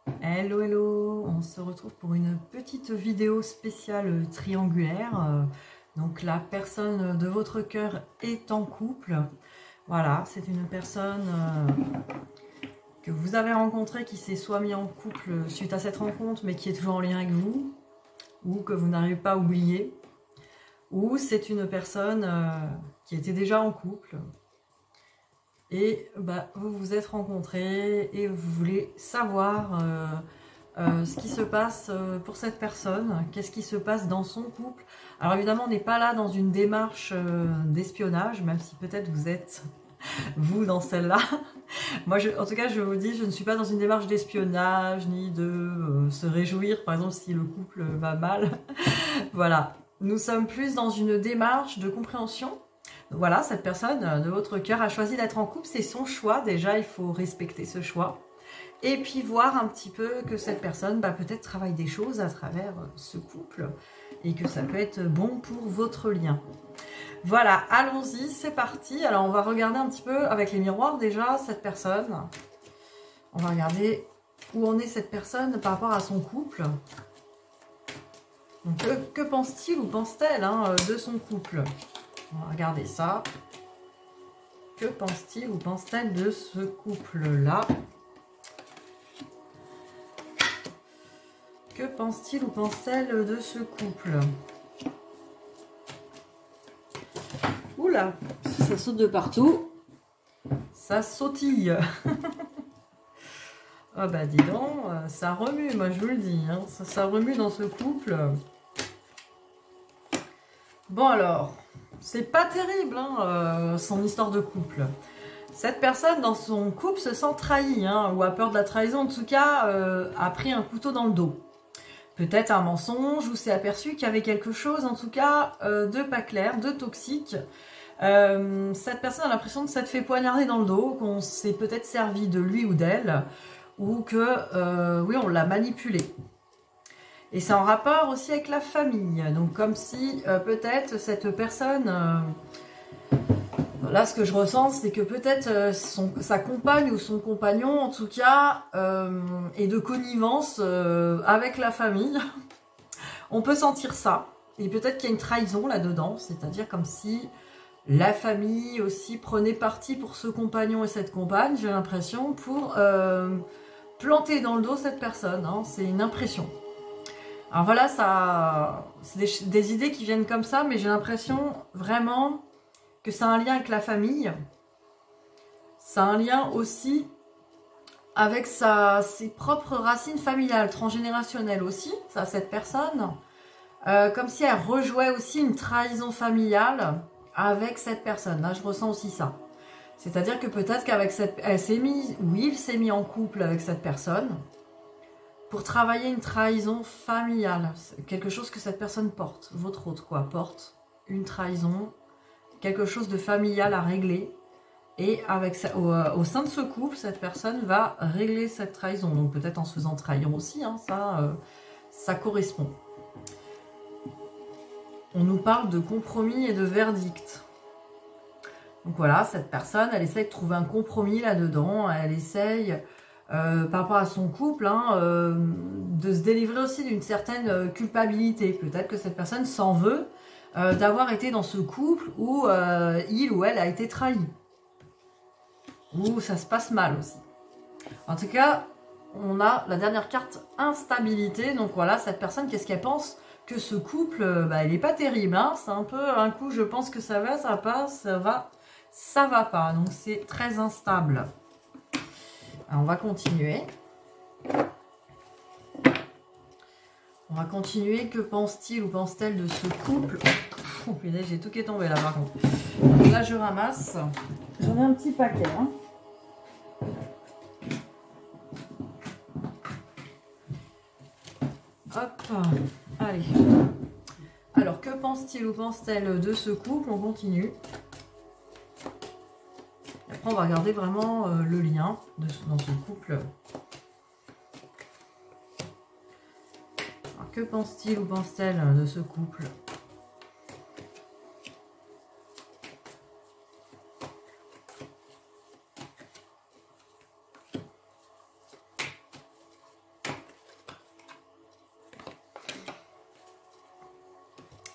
Hello, hello, on se retrouve pour une petite vidéo spéciale triangulaire. Donc la personne de votre cœur est en couple. Voilà, c'est une personne que vous avez rencontrée qui s'est soit mis en couple suite à cette rencontre mais qui est toujours en lien avec vous, ou que vous n'arrivez pas à oublier, ou c'est une personne qui était déjà en couple et vous vous êtes rencontrés et vous voulez savoir ce qui se passe pour cette personne, qu'est-ce qui se passe dans son couple. Alors évidemment, on n'est pas là dans une démarche d'espionnage, même si peut-être vous êtes, vous, dans celle-là. Moi, en tout cas, je vous dis, je ne suis pas dans une démarche d'espionnage, ni de se réjouir, par exemple, si le couple va mal. Voilà, nous sommes plus dans une démarche de compréhension. Voilà, cette personne de votre cœur a choisi d'être en couple, c'est son choix, déjà, il faut respecter ce choix. Et puis voir un petit peu que cette personne peut-être travaille des choses à travers ce couple et que ça peut être bon pour votre lien. Voilà, allons-y, c'est parti. Alors on va regarder un petit peu avec les miroirs déjà cette personne. On va regarder où en est cette personne par rapport à son couple. Donc que pense-t-il ou pense-t-elle de son couple? On va regarder ça. Que pense-t-il ou pense-t-elle de ce couple-là? Que pense-t-il ou pense-t-elle de ce couple? Oula, ça saute de partout. Ça sautille. Ah bah dis donc, ça remue, moi je vous le dis. Hein. Ça remue dans ce couple. Bon alors, c'est pas terrible son histoire de couple. Cette personne dans son couple se sent trahie, ou a peur de la trahison, en tout cas a pris un couteau dans le dos. Peut-être un mensonge ou s'est aperçu qu'il y avait quelque chose, en tout cas, de pas clair, de toxique. Cette personne a l'impression que ça te fait poignarder dans le dos, qu'on s'est peut-être servi de lui ou d'elle, ou que, oui, on l'a manipulé. Et c'est en rapport aussi avec la famille. Donc comme si peut-être cette personne... là, ce que je ressens, c'est que peut-être sa compagne ou son compagnon, en tout cas, est de connivence avec la famille. On peut sentir ça. Et peut-être qu'il y a une trahison là-dedans, c'est-à-dire comme si la famille aussi prenait parti pour ce compagnon et cette compagne, j'ai l'impression, pour planter dans le dos cette personne. C'est une impression. Alors voilà, c'est des idées qui viennent comme ça, mais j'ai l'impression vraiment que ça a un lien avec la famille. Ça a un lien aussi avec ses propres racines familiales, transgénérationnelles aussi, ça, cette personne. Comme si elle rejouait aussi une trahison familiale avec cette personne. Là, je ressens aussi ça. C'est-à-dire que peut-être qu'avec il s'est mis en couple avec cette personne pour travailler une trahison familiale. Quelque chose que cette personne porte, votre autre quoi, porte une trahison, quelque chose de familial à régler. Et avec ça, au sein de ce couple, cette personne va régler cette trahison. Donc peut-être en se faisant trahir aussi, ça correspond. On nous parle de compromis et de verdict. Donc voilà, cette personne, elle essaye de trouver un compromis là-dedans. Elle essaye, par rapport à son couple, de se délivrer aussi d'une certaine culpabilité. Peut-être que cette personne s'en veut d'avoir été dans ce couple où il ou elle a été trahi. Ou ça se passe mal aussi. En tout cas, on a la dernière carte, instabilité. Donc voilà, cette personne, qu'est-ce qu'elle pense? Que ce couple, il n'est pas terrible. C'est un peu un coup, je pense que ça va, ça passe, ça va pas. Donc c'est très instable. Alors, on va continuer. On va continuer. Que pense-t-il ou pense-t-elle de ce couple? Oh putain, j'ai tout qui est tombé là par contre. Donc là, je ramasse. J'en ai un petit paquet. Hop, allez. Alors, que pense-t-il ou pense-t-elle de ce couple? On continue. Après, on va regarder vraiment le lien dans ce couple. Alors, que pense-t-il ou pense-t-elle de ce couple?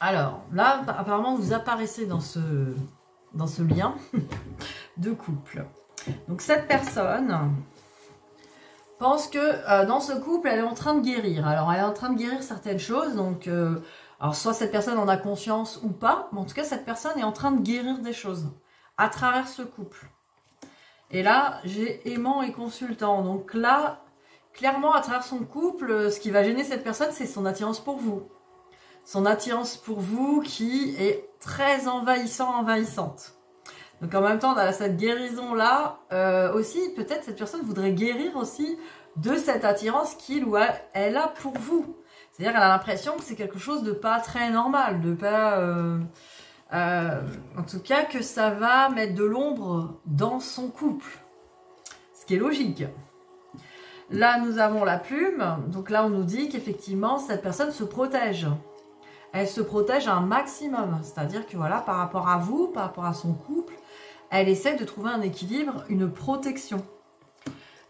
Alors, là, apparemment, vous apparaissez dans ce lien de couple. Donc, cette personne pense que dans ce couple, elle est en train de guérir. Alors, elle est en train de guérir certaines choses. Donc, alors soit cette personne en a conscience ou pas, mais en tout cas, cette personne est en train de guérir des choses à travers ce couple. Et là, j'ai aimant et consultant. Donc là, clairement, à travers son couple, ce qui va gêner cette personne, c'est son attirance pour vous. Son attirance pour vous qui est très envahissante. Donc en même temps, dans cette guérison-là, aussi, peut-être cette personne voudrait guérir aussi de cette attirance qu'il ou elle a pour vous. C'est-à-dire qu'elle a l'impression que c'est quelque chose de pas très normal, de pas... en tout cas, que ça va mettre de l'ombre dans son couple. Ce qui est logique. Là, nous avons la plume. Donc là, on nous dit qu'effectivement, cette personne se protège. Elle se protège un maximum. C'est-à-dire que voilà, par rapport à vous, par rapport à son couple, elle essaie de trouver un équilibre, une protection.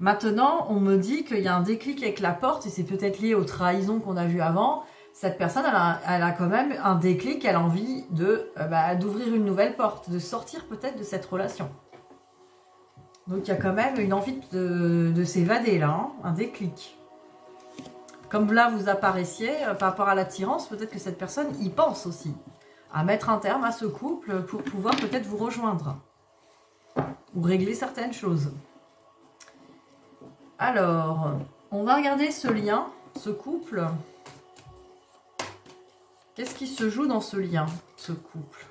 Maintenant, on me dit qu'il y a un déclic avec la porte, et c'est peut-être lié aux trahisons qu'on a vues avant. Cette personne, elle a quand même un déclic, elle a envie d'ouvrir une nouvelle porte, de sortir peut-être de cette relation. Donc il y a quand même une envie de s'évader là, hein, un déclic. Comme là vous apparaissiez, par rapport à l'attirance, peut-être que cette personne y pense aussi. À mettre un terme à ce couple pour pouvoir peut-être vous rejoindre. Ou régler certaines choses. Alors, on va regarder ce lien, ce couple. Qu'est-ce qui se joue dans ce lien, ce couple?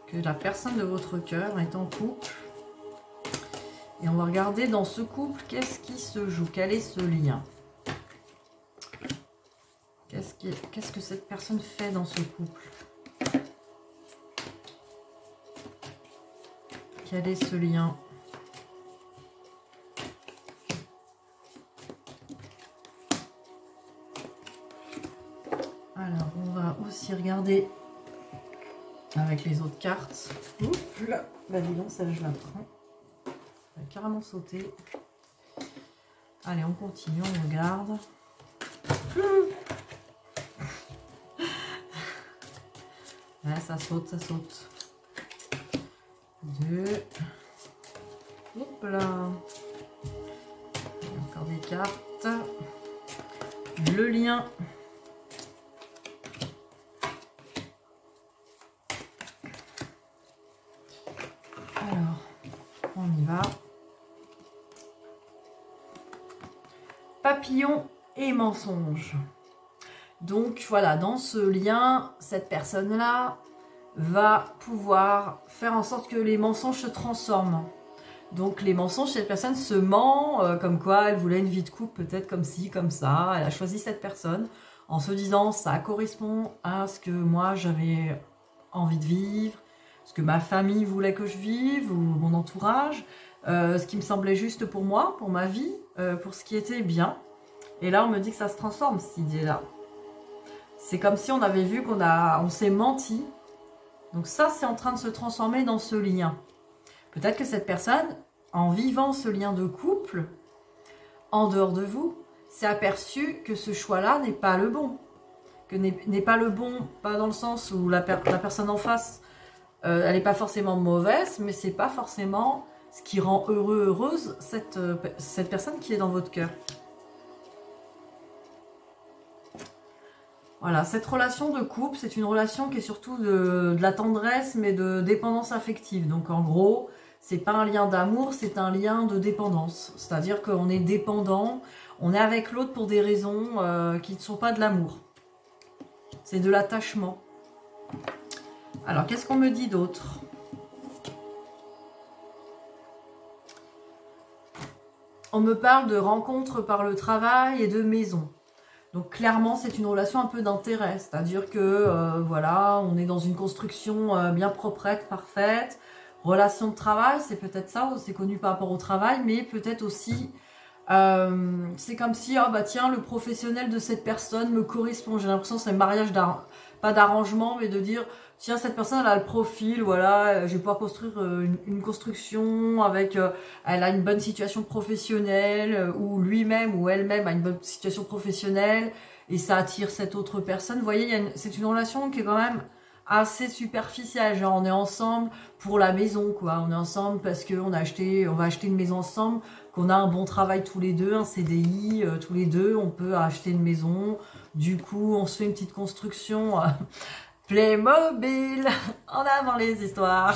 Que la personne de votre cœur est en couple. Et on va regarder dans ce couple, qu'est-ce qui se joue? Quel est ce lien? Qu'est-ce que cette personne fait dans ce couple? Quel est ce lien? Alors, on va aussi regarder avec les autres cartes. Oups, là, bah dis donc, celle-là, je la prends. Elle a carrément sauté. Allez, on continue, on regarde. Ouais, ça saute, ça saute. 2. Hop là. Encore des cartes. Le lien. Alors, on y va. Papillon et mensonge. Donc voilà, dans ce lien, cette personne-là va pouvoir faire en sorte que les mensonges se transforment. Donc les mensonges, cette personne se ment, comme quoi elle voulait une vie de couple, peut-être comme ci, comme ça. Elle a choisi cette personne en se disant ça correspond à ce que moi j'avais envie de vivre, ce que ma famille voulait que je vive, ou mon entourage, ce qui me semblait juste pour moi, pour ma vie, pour ce qui était bien. Et là on me dit que ça se transforme, cette idée-là. C'est comme si on avait vu on s'est menti. Donc ça, c'est en train de se transformer dans ce lien. Peut-être que cette personne, en vivant ce lien de couple, en dehors de vous, s'est aperçue que ce choix-là n'est pas le bon. Que n'est pas le bon, pas dans le sens où la personne en face, elle n'est pas forcément mauvaise, mais c'est pas forcément ce qui rend heureuse cette personne qui est dans votre cœur. Voilà, cette relation de couple, c'est une relation qui est surtout de la tendresse, mais de dépendance affective. Donc en gros, c'est pas un lien d'amour, c'est un lien de dépendance. C'est-à-dire qu'on est dépendant, on est avec l'autre pour des raisons qui ne sont pas de l'amour. C'est de l'attachement. Alors, qu'est-ce qu'on me dit d'autre? On me parle de rencontres par le travail et de maison. Donc clairement, c'est une relation un peu d'intérêt, c'est-à-dire que voilà, on est dans une construction bien proprette, parfaite. Relation de travail, c'est peut-être ça, c'est connu par rapport au travail, mais peut-être aussi, c'est comme si, ah bah tiens, le professionnel de cette personne me correspond. J'ai l'impression que c'est un mariage, pas d'arrangement, mais de dire, tiens, cette personne, elle a le profil, voilà, je vais pouvoir construire une construction avec, elle a une bonne situation professionnelle, ou lui-même ou elle-même a une bonne situation professionnelle, et ça attire cette autre personne. Vous voyez, c'est une relation qui est quand même assez superficielle. Genre, on est ensemble pour la maison, quoi. On est ensemble parce qu'on va acheter une maison ensemble, qu'on a un bon travail tous les deux, un CDI, tous les deux, on peut acheter une maison. Du coup, on se fait une petite construction... Playmobil, en avant les histoires.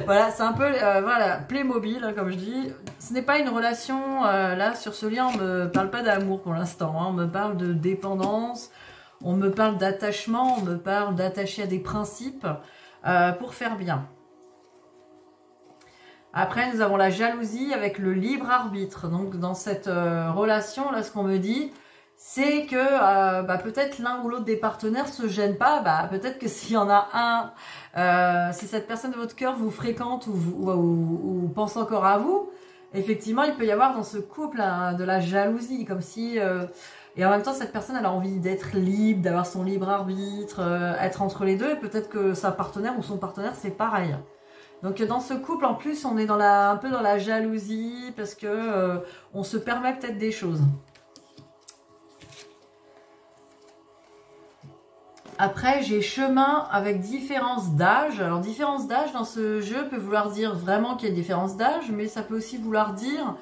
Voilà, c'est un peu, voilà, Playmobil, hein, comme je dis. Ce n'est pas une relation, là, sur ce lien, on me parle pas d'amour pour l'instant. Hein, on me parle de dépendance, on me parle d'attachement, on me parle d'attacher à des principes pour faire bien. Après, nous avons la jalousie avec le libre arbitre. Donc, dans cette relation, là, ce qu'on me dit... c'est que peut-être l'un ou l'autre des partenaires se gêne pas, peut-être que s'il y en a un, si cette personne de votre cœur vous fréquente ou pense encore à vous, effectivement, il peut y avoir dans ce couple de la jalousie, comme si... et en même temps, cette personne, elle a envie d'être libre, d'avoir son libre arbitre, être entre les deux, et peut-être que sa partenaire ou son partenaire, c'est pareil. Donc dans ce couple, en plus, on est un peu dans la jalousie, parce que on se permet peut-être des choses. Après, j'ai chemin avec différence d'âge. Alors, différence d'âge dans ce jeu peut vouloir dire vraiment qu'il y a une différence d'âge, mais ça peut aussi vouloir dire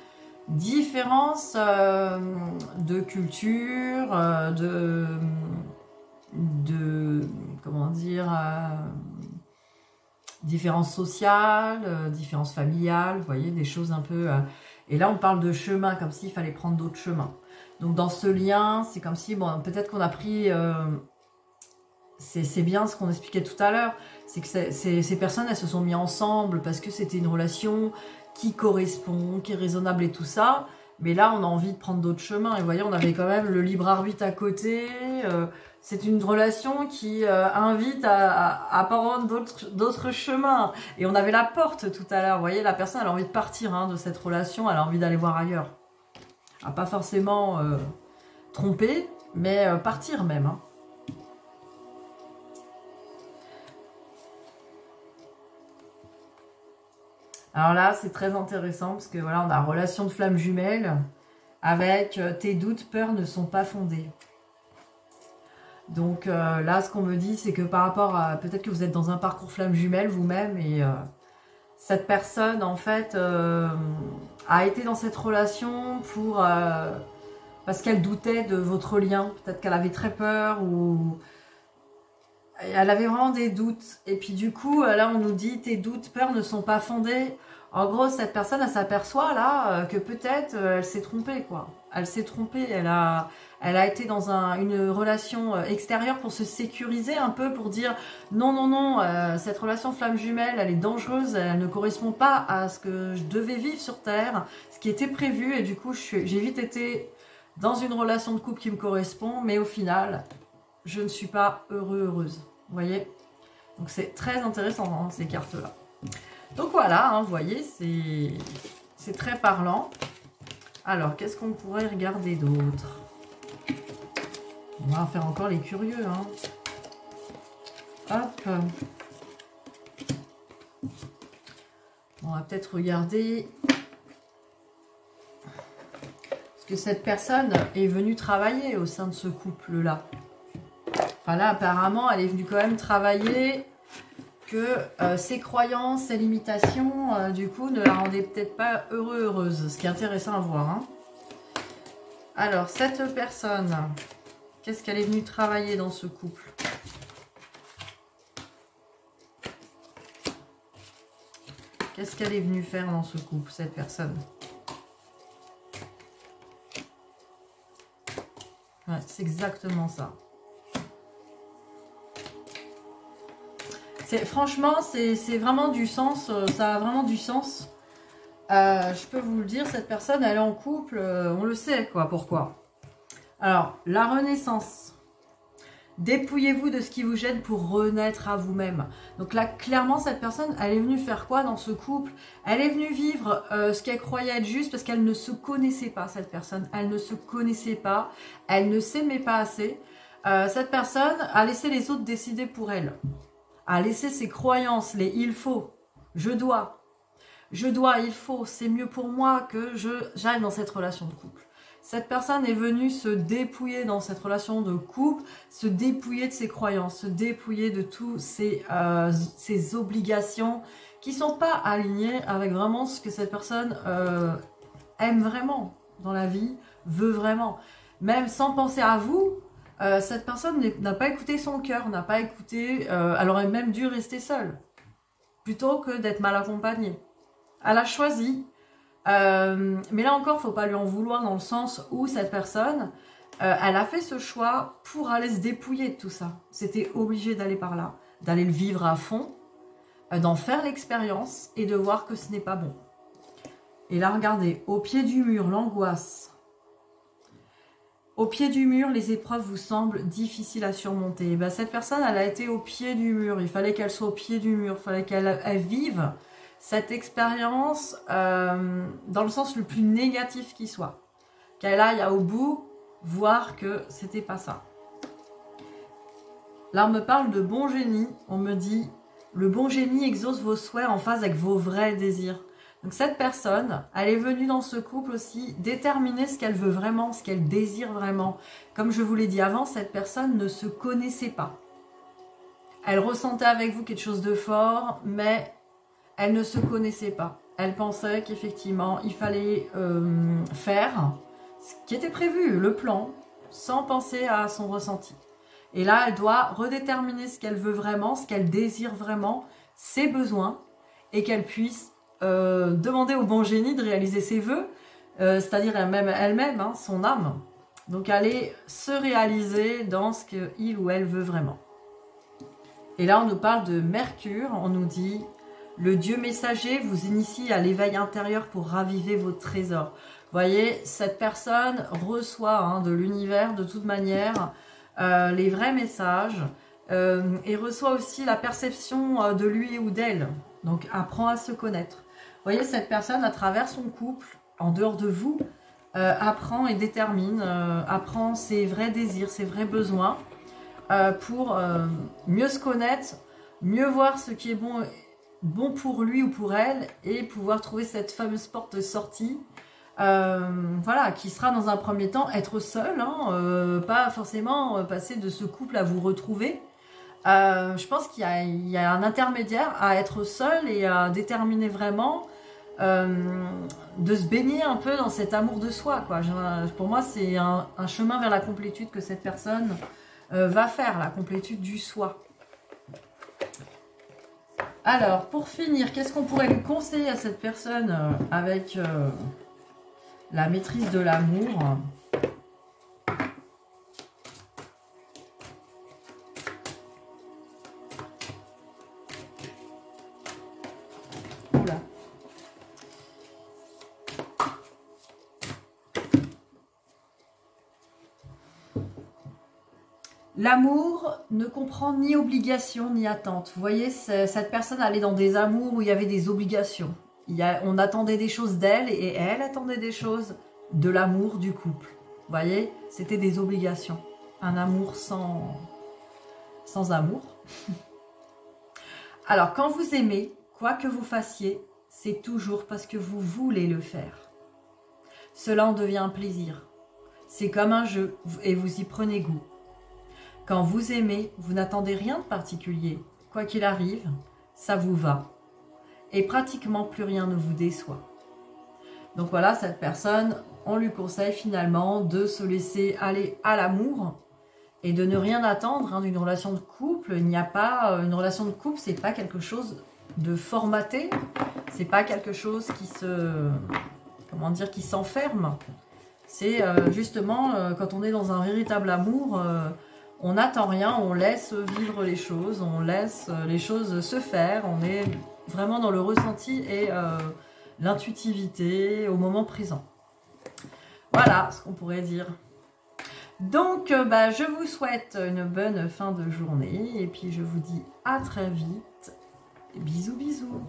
différence de culture, comment dire, différence sociale, différence familiale, vous voyez, des choses un peu... et là, on parle de chemin, comme s'il fallait prendre d'autres chemins. Donc, dans ce lien, c'est comme si, bon, peut-être qu'on a pris... c'est bien ce qu'on expliquait tout à l'heure, c'est que ces personnes, elles se sont mises ensemble parce que c'était une relation qui correspond, qui est raisonnable et tout ça. Mais là, on a envie de prendre d'autres chemins. Et vous voyez, on avait quand même le libre arbitre à côté. C'est une relation qui invite à prendre d'autres chemins. Et on avait la porte tout à l'heure. Vous voyez, la personne, elle a envie de partir de cette relation. Elle a envie d'aller voir ailleurs. Pas forcément tromper, mais partir même. Alors là, c'est très intéressant parce que voilà, on a relation de flamme jumelle avec tes doutes, peurs ne sont pas fondés. Donc là, ce qu'on me dit, c'est que par rapport à... Peut-être que vous êtes dans un parcours flamme jumelle vous-même et cette personne, en fait, a été dans cette relation parce qu'elle doutait de votre lien. Peut-être qu'elle avait très peur ou... Elle avait vraiment des doutes. Et puis du coup, là, on nous dit, tes doutes, peurs ne sont pas fondés. En gros, cette personne, elle s'aperçoit là que peut-être elle s'est trompée, quoi. Elle s'est trompée. Elle a été dans une relation extérieure pour se sécuriser un peu, pour dire non, non, non, cette relation flamme jumelle, elle est dangereuse, elle ne correspond pas à ce que je devais vivre sur Terre, ce qui était prévu. Et du coup, j'ai vite été dans une relation de couple qui me correspond, mais au final... je ne suis pas heureuse. Vous voyez? Donc c'est très intéressant ces cartes-là. Donc voilà, vous voyez, c'est très parlant. Alors, qu'est-ce qu'on pourrait regarder d'autre? On va faire encore les curieux. Hop. On va peut-être regarder... Parce que cette personne est venue travailler au sein de ce couple-là. Enfin là, apparemment, elle est venue quand même travailler que ses croyances, ses limitations, du coup, ne la rendaient peut-être pas heureuse. Ce qui est intéressant à voir. Alors, cette personne, qu'est-ce qu'elle est venue travailler dans ce couple? Qu'est-ce qu'elle est venue faire dans ce couple, cette personne? Ouais, c'est exactement ça. Franchement, c'est vraiment du sens, ça a vraiment du sens. Je peux vous le dire, cette personne, elle est en couple, on le sait, quoi, pourquoi. Alors, la renaissance. Dépouillez-vous de ce qui vous gêne pour renaître à vous-même. Donc là, clairement, cette personne, elle est venue faire quoi dans ce couple? Elle est venue vivre ce qu'elle croyait être juste parce qu'elle ne se connaissait pas, cette personne. Elle ne se connaissait pas, elle ne s'aimait pas assez. Cette personne a laissé les autres décider pour elle. A laissé ses croyances, les « il faut »,« je dois »,« il faut », c'est mieux pour moi que j'aille dans cette relation de couple. Cette personne est venue se dépouiller dans cette relation de couple, se dépouiller de ses croyances, se dépouiller de tous ses obligations qui ne sont pas alignées avec vraiment ce que cette personne aime vraiment dans la vie, veut vraiment. Même sans penser à vous, cette personne n'a pas écouté son cœur, n'a pas écouté, elle aurait même dû rester seule, plutôt que d'être mal accompagnée. Elle a choisi, mais là encore, il ne faut pas lui en vouloir dans le sens où cette personne, elle a fait ce choix pour aller se dépouiller de tout ça. C'était obligé d'aller par là, d'aller le vivre à fond, d'en faire l'expérience et de voir que ce n'est pas bon. Et là, regardez, au pied du mur, l'angoisse. Au pied du mur, les épreuves vous semblent difficiles à surmonter. Et bien, cette personne, elle a été au pied du mur. Il fallait qu'elle soit au pied du mur. Il fallait qu'elle vive cette expérience dans le sens le plus négatif qui soit. Qu'elle aille au bout, voir que c'était pas ça. Là, on me parle de bon génie. On me dit, le bon génie exauce vos souhaits en phase avec vos vrais désirs. Donc cette personne, elle est venue dans ce couple aussi déterminer ce qu'elle veut vraiment, ce qu'elle désire vraiment. Comme je vous l'ai dit avant, cette personne ne se connaissait pas. Elle ressentait avec vous quelque chose de fort, mais elle ne se connaissait pas. Elle pensait qu'effectivement, il fallait faire ce qui était prévu, le plan, sans penser à son ressenti. Et là, elle doit redéterminer ce qu'elle veut vraiment, ce qu'elle désire vraiment, ses besoins, et qu'elle puisse demander au bon génie de réaliser ses vœux, c'est-à-dire elle-même, hein, son âme. Donc aller se réaliser dans ce qu'il ou elle veut vraiment. Et là on nous parle de Mercure, on nous dit le Dieu messager vous initie à l'éveil intérieur pour raviver vos trésors. Vous voyez, cette personne reçoit de l'univers de toute manière les vrais messages et reçoit aussi la perception de lui ou d'elle. Donc apprend à se connaître. Vous voyez, cette personne, à travers son couple, en dehors de vous, apprend et détermine, apprend ses vrais désirs, ses vrais besoins, pour mieux se connaître, mieux voir ce qui est bon pour lui ou pour elle, et pouvoir trouver cette fameuse porte de sortie, voilà, qui sera dans un premier temps être seul, pas forcément passer de ce couple à vous retrouver. Je pense qu'il y a un intermédiaire à être seul et à déterminer vraiment de se baigner un peu dans cet amour de soi, quoi. Pour moi, c'est un chemin vers la complétude que cette personne va faire, la complétude du soi. Alors, pour finir, qu'est-ce qu'on pourrait lui conseiller à cette personne avec la maîtrise de l'amour ? L'amour ne comprend ni obligation ni attente. Vous voyez, cette personne allait dans des amours où il y avait des obligations. On attendait des choses d'elle et elle attendait des choses de l'amour du couple. Vous voyez, c'était des obligations. Un amour sans amour. Alors, quand vous aimez, quoi que vous fassiez, c'est toujours parce que vous voulez le faire. Cela en devient un plaisir. C'est comme un jeu et vous y prenez goût. Quand vous aimez, vous n'attendez rien de particulier. Quoi qu'il arrive, ça vous va. Et pratiquement plus rien ne vous déçoit. Donc voilà, cette personne, on lui conseille finalement de se laisser aller à l'amour et de ne rien attendre d'une relation de couple. Il n'y a pas une relation de couple, c'est pas quelque chose de formaté, c'est pas quelque chose qui qui s'enferme. C'est justement quand on est dans un véritable amour. On n'attend rien, on laisse vivre les choses, on laisse les choses se faire, on est vraiment dans le ressenti et l'intuitivité au moment présent. Voilà ce qu'on pourrait dire. Donc, je vous souhaite une bonne fin de journée et puis je vous dis à très vite. Bisous, bisous.